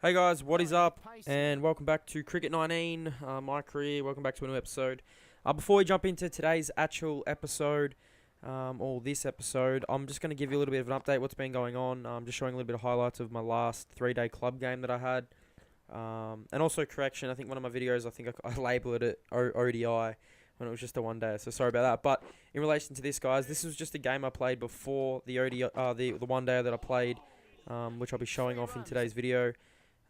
Hey guys, what is up? And welcome back to Cricket 19, my career. Welcome back to a new episode. Before we jump into today's actual episode, or this episode, I'm just going to give you a little bit of an update what's been going on. I'm just showing a little bit of highlights of my last 3-day club game that I had. And also correction, I think one of my videos, I labelled it ODI when it was just a 1 day, so sorry about that. But in relation to this, guys, this was just a game I played before the ODI, the 1 day that I played, which I'll be showing off in today's video.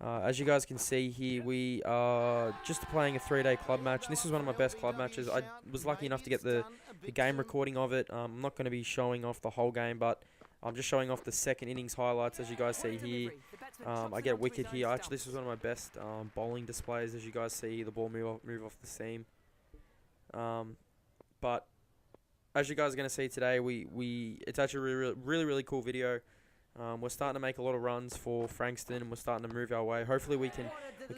As you guys can see here, we are just playing a 3-day club match, and this is one of my best club matches. I was lucky enough to get the game recording of it. I'm not going to be showing off the whole game, but I'm just showing off the second innings highlights, as you guys see here. I get a wicket here. Actually, this was one of my best bowling displays, as you guys see here. The ball move off the seam. But as you guys are going to see today, it's actually a really cool video. We're starting to make a lot of runs for Frankston, and we're starting to move our way. Hopefully, we can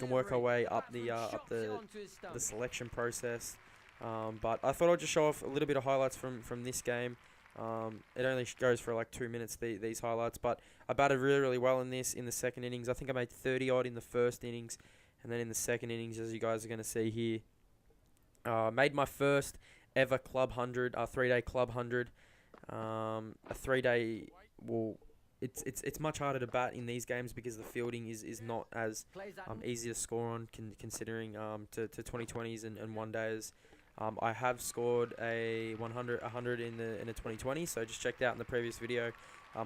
work our way up the selection process. But I thought I'd just show off a little bit of highlights from this game. It only goes for like 2 minutes, these highlights, but I batted really well in the second innings. I think I made 30 odd in the first innings, and then in the second innings, as you guys are going to see here, made my first ever club 100, 3-day club 100. A 3-day, well, it's much harder to bat in these games because the fielding is not as easy to score on, considering to 2020s and 1 days. I have scored a 100 in the 2020, so just checked out in the previous video.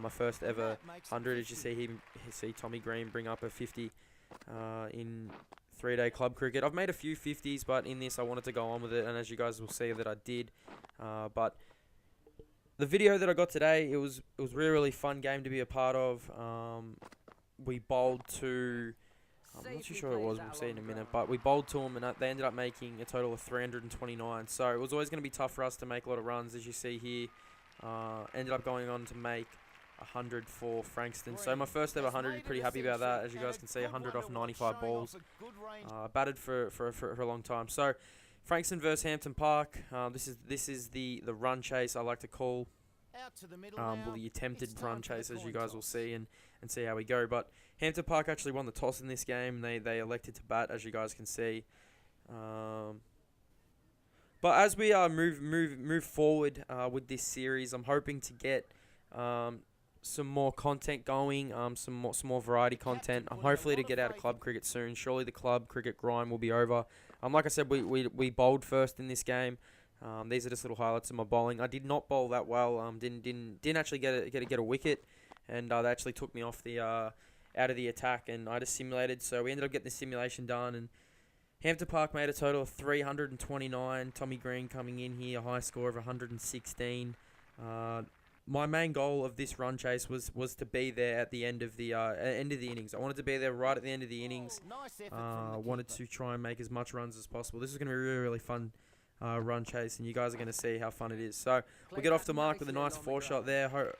My first ever 100, as you see Tommy Green bring up a 50 in 3-day club cricket. I've made a few 50s, but in this I wanted to go on with it, and as you guys will see that I did. But the video that I got today, it was really fun game to be a part of. We bowled to, I'm not too sure who it was, we'll see in a minute, but we bowled to them, and they ended up making a total of 329. So it was always going to be tough for us to make a lot of runs, as you see here. Ended up going on to make 100 for Frankston. So my first ever 100, pretty happy about that. As you guys can see, 100 off 95 balls. Batted for a long time. So Frankston versus Hampton Park. This is the run chase, I like to call. Well, the attempted run chase, as you guys will see, and see how we go. But Hampton Park actually won the toss in this game. They elected to bat, as you guys can see. But as we move forward with this series, I'm hoping to get some more content going, some more variety content. Hopefully to get out of club cricket soon. Surely the club cricket grind will be over. Like I said, we bowled first in this game. These are just little highlights of my bowling. I did not bowl that well. Didn't actually get a wicket, and they actually took me off the out of the attack, and I just simulated. So we ended up getting the simulation done, and Hampton Park made a total of 329. Tommy Green coming in here, a high score of 116. My main goal of this run chase was to be there at the end of the innings. I wanted to be there right at the end of the innings. Wanted to try and make as much runs as possible. This is going to be a really fun run chase, and you guys are going to see how fun it is. So we'll get off the mark with a nice 4-shot there.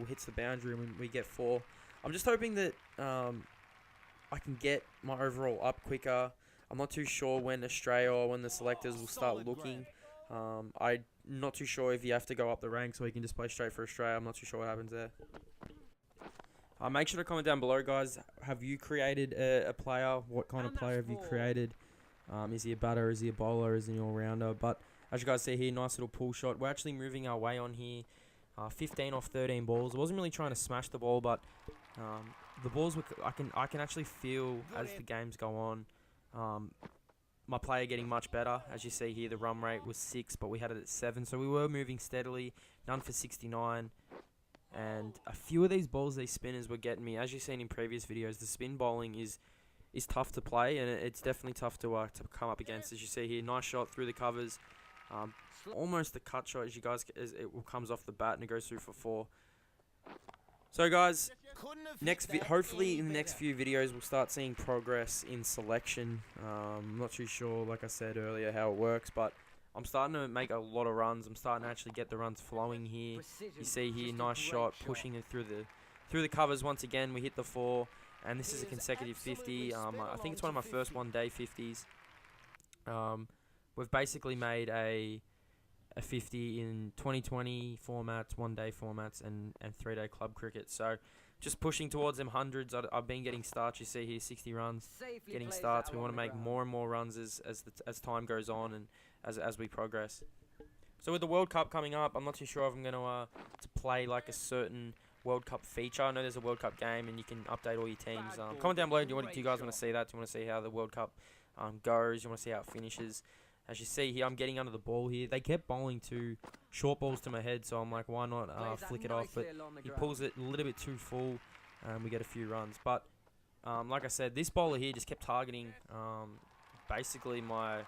Hits the boundary and we get 4. I'm just hoping that I can get my overall up quicker. I'm not too sure when Australia or when the selectors will start looking. I'm not too sure if you have to go up the ranks or you can just play straight for Australia. I'm not too sure what happens there. Make sure to comment down below, guys. Have you created a player? What kind of player have you created? Is he a batter? Is he a bowler? Is he an all-rounder? But as you guys see here, nice little pull shot. We're actually moving our way on here. 15 off 13 balls. I wasn't really trying to smash the ball, but the balls I can actually feel as the games go on. My player getting much better. As you see here, the run rate was 6, but we had it at 7. So we were moving steadily. None for 69. And a few of these balls, these spinners were getting me. As you've seen in previous videos, the spin bowling is tough to play, and it's definitely tough to come up against. As you see here, nice shot through the covers. Almost a cut shot, as you guys, as it comes off the bat and it goes through for 4. So guys, hopefully in the next few videos we'll start seeing progress in selection. I'm not too sure, like I said earlier, how it works, but I'm starting to make a lot of runs. I'm starting to actually get the runs flowing here. You see here, nice shot, pushing it through the covers once again. We hit the 4, and this is a consecutive 50. I think it's one of my first 1-day 50s. We've basically made a 50 in 2020 formats, 1-day formats, and 3-day club cricket. So just pushing towards them hundreds. I've been getting starts. You see here, 60 runs, getting starts. We want to make more and more runs as time goes on and as we progress. So with the World Cup coming up, I'm not too sure if I'm going to play like a certain World Cup feature. I know there's a World Cup game and you can update all your teams. Comment down below. Do you guys want to see that? Do you want to see how the World Cup goes? Do you want to see how it finishes? As you see here, I'm getting under the ball here. They kept bowling to short balls to my head, so I'm like, why not flick it off? But he pulls it a little bit too full, and we get a few runs. But like I said, this bowler here just kept targeting basically my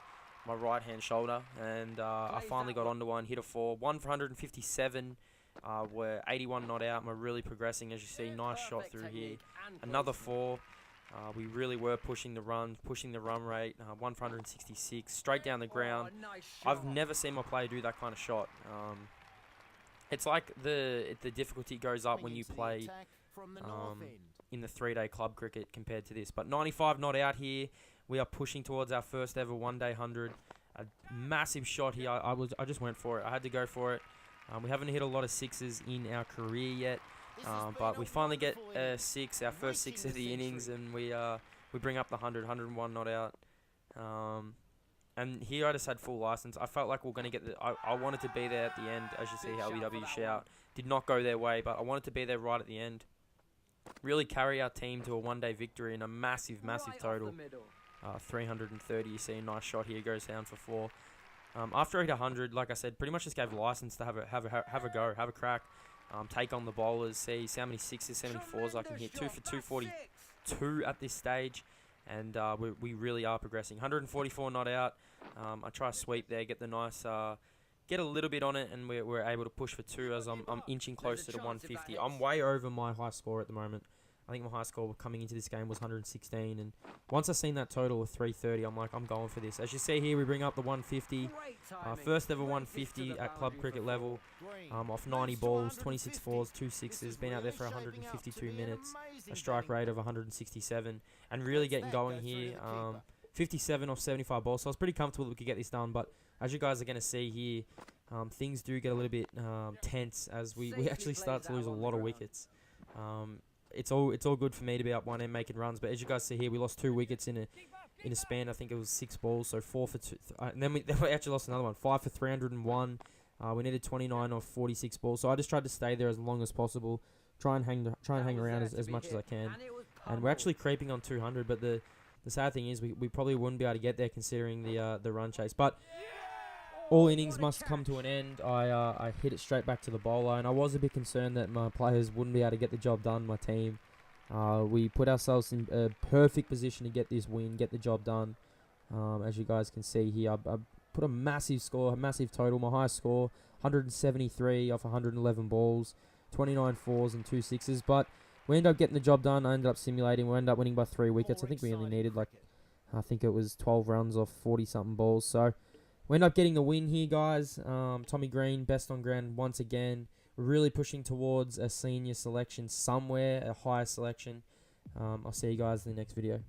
right-hand shoulder, and I finally got onto one, hit a 4. 1 for 157. We're 81 not out, and we're really progressing. As you see, nice shot through here. Another 4. We really were pushing the run rate. 1 for 166, straight down the ground. I've never seen my player do that kind of shot. It's like the difficulty goes up when you play in the 3-day club cricket compared to this. But 95 not out here. We are pushing towards our first ever 1-day 100. A massive shot here. I just went for it. I had to go for it. We haven't hit a lot of 6s in our career yet. But we finally get a 6, our first 6 of the innings, and we bring up the 100, 101 not out. And here I just had full license. I felt like we were going to get I wanted to be there at the end, as you see, LBW shout. Did not go their way, but I wanted to be there right at the end. Really carry our team to a 1-day victory and a massive total. 330, you see a nice shot here, goes down for 4. After I hit 100, like I said, pretty much just gave license to have a go, have a crack. Take on the bowlers, see how many 6s, 74s I can hit. 2 for 242 at this stage, and we really are progressing. 144 not out. I try to sweep there, get the nice, get a little bit on it, and we're able to push for 2 as I'm inching closer to 150. I'm way over my high score at the moment. I think my high score coming into this game was 116, and once I seen that total of 330, I'm like, I'm going for this. As you see here, we bring up the 150, first ever 150 at club cricket level, off 90 balls, 26 4s, 2 6s, been out there for 152 minutes, a strike rate of 167, and really getting going here. 57 off 75 balls, so I was pretty comfortable that we could get this done, but as you guys are going to see here, things do get a little bit tense as we actually start to lose a lot of wickets. It's all good for me to be up 1 and making runs, but as you guys see here, we lost 2 wickets in a span. I think it was 6 balls, so 4 for 2. And then we actually lost another one, 5 for 301. We needed 29 off 46 balls, so I just tried to stay there as long as possible, try and hang around as much as I can. And we're actually creeping on 200, but the sad thing is we probably wouldn't be able to get there considering the run chase. But all innings must come to an end. I hit it straight back to the bowler, and I was a bit concerned that my players wouldn't be able to get the job done, my team. We put ourselves in a perfect position to get this win, get the job done. As you guys can see here, I put a massive score, a massive total. My highest score, 173 off 111 balls, 29 4s and 2 6s. But we ended up getting the job done. I ended up simulating. We ended up winning by 3 wickets. I think we only needed I think it was 12 runs off 40-something balls. So we end up getting the win here, guys. Tommy Green, best on ground once again. We're really pushing towards a senior selection somewhere, a higher selection. I'll see you guys in the next video.